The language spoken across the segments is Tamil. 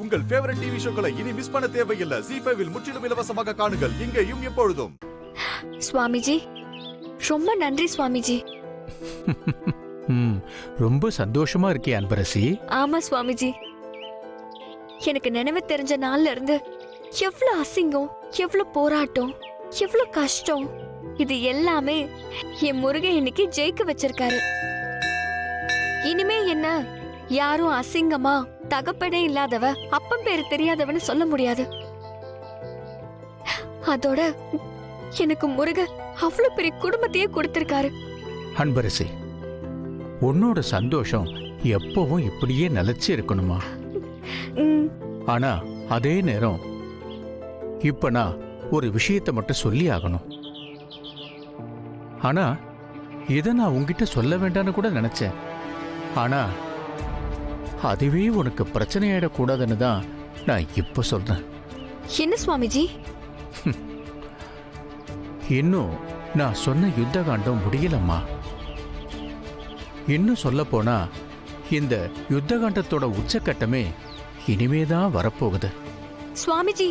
உங்கள் ஃபேவரட் டிவி ஷோக்களை இனி மிஸ் பண்ண தேவையில்லை. ZEE5 இல் முற்றிலும் இலவசமாக காணுங்கள். இங்கேயும் எப்பொழுதும். சுவாமிஜி, ரொம்ப நன்றி சுவாமிஜி. ரொம்ப சந்தோஷமா இருக்கே அன்பரசி. ஆமா சுவாமிஜி, எனக்கு நினைவு தெரிஞ்ச நாள்ல இருந்து எவ்வளவு அசிங்கம், எவ்வளவு போராட்டம், எவ்வளவு கஷ்டம், இது எல்லாமே என் முருகன் இன்னைக்கு ஜெயிக்க வச்சிருக்காரு. இனிமே என்ன யாரும் அசிங்கமா தகப்பனே இல்லாதவ, அப்பன் பேரு தெரியாதவன்னு சொல்ல முடியாது. அதோட எனக்கு முருகன் அவ்வளவு பெரிய குடும்பத்தையே கொடுத்திருக்காரு. அன்பரசி, உன்னோட சந்தோஷம் எப்பவும் இப்படியே நிலைச்சு இருக்கணுமா? ஆனா அதே நேரம் இப்ப நான் ஒரு விஷயத்தை மட்டும் சொல்லி ஆகணும். ஆனா இதை நான் உங்ககிட்ட சொல்ல வேண்டான்னு கூட நினைச்சேன். ஆனா அதுவே உனக்கு பிரச்சனையாயிடக்கூடாதுன்னு தான் நான் இப்ப சொல்றேன். என்ன சுவாமிஜி? இன்னும் நான் சொன்ன யுத்த காண்டம் முடியலம்மா. இன்னும் சொல்ல போனா இந்த யுத்த காண்டத்தோட உச்சக்கட்டமே இனிமேதான் வரப்போகுது. சுவாமிஜி,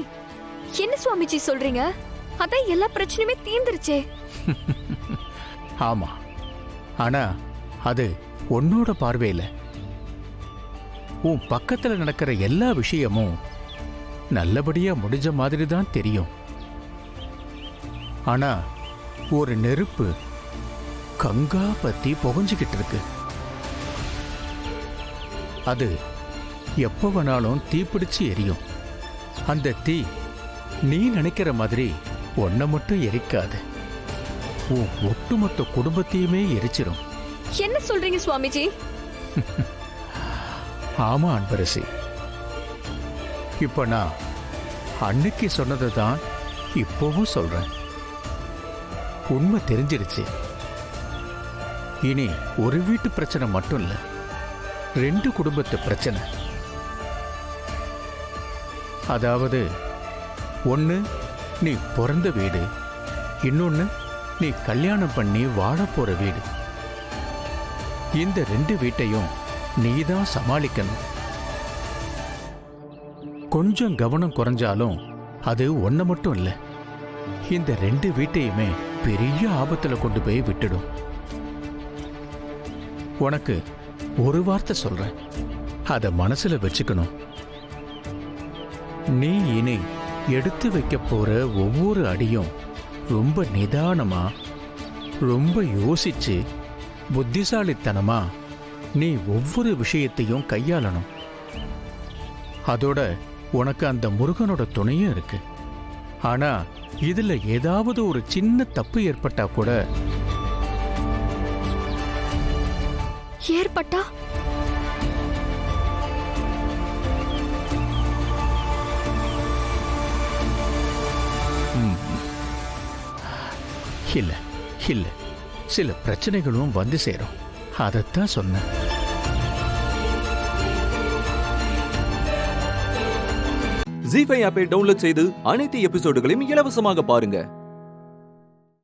என்ன சுவாமிஜி சொல்றீங்க? அதான் எல்லா பிரச்சனையுமே தீர்ந்துருச்சே. ஆமா, ஆனா அது உன்னோட பார்வையில. உன் பக்கத்துல நடக்கிற எல்லா விஷயமும் நல்லபடியா முடிஞ்ச மாதிரி தான் தெரியும். ஆனா ஒரு நெருப்பு கங்கா பத்தி புகஞ்சுக்கிட்டு இருக்கு. அது எப்ப வேணாலும் தீப்பிடிச்சு எரியும். அந்த தீ நீ நினைக்கிற மாதிரி ஒன்ன மட்டும் எரிக்காது, உன் ஒட்டுமொத்த குடும்பத்தையுமே எரிச்சிரும். என்ன சொல்றீங்க சுவாமிஜி? ஆமா அன்பரசி, இப்ப நான் அன்னைக்கு சொன்னதை தான் இப்பவும் சொல்றேன். உண்மை தெரிஞ்சிருச்சு. இனி ஒரு வீட்டு பிரச்சனை மட்டும் இல்ல, 2 குடும்பத்து பிரச்சனை. அதாவது ஒன்னு நீ பிறந்த வீடு, இன்னொன்னு நீ கல்யாணம் பண்ணி வாழ போற வீடு. இந்த 2 வீட்டையும் நீதான் சமாளிக்கணும். கொஞ்சம் கவனம் குறைஞ்சாலும் அது ஒன்ன மட்டும் இல்ல, இந்த 2 வீட்டையுமே பெரிய ஆபத்துல கொண்டு போய் விட்டுடும். உனக்கு ஒரு வார்த்தை சொல்றேன், அத மனசுல வச்சுக்கணும். நீ இனி எடுத்து வைக்க போற ஒவ்வொரு அடியும் ரொம்ப நிதானமா, ரொம்ப யோசிச்சு, புத்திசாலித்தனமா நீ ஒவ்வொரு விஷயத்தையும் கையாளணும். அதோட உனக்கு அந்த முருகனோட துணையும் இருக்கு. ஆனா இதுல ஏதாவது ஒரு சின்ன தப்பு ஏற்பட்டா கூட ஏற்பட்டா இல்ல இல்ல சில பிரச்சனைகளும் வந்து சேரும். அதைத்தான் சொன்னேன். ZEE5 ஆப்பை டவுன்லோட் செய்து அனைத்து எபிசோடுகளையும் இலவசமாக பாருங்க.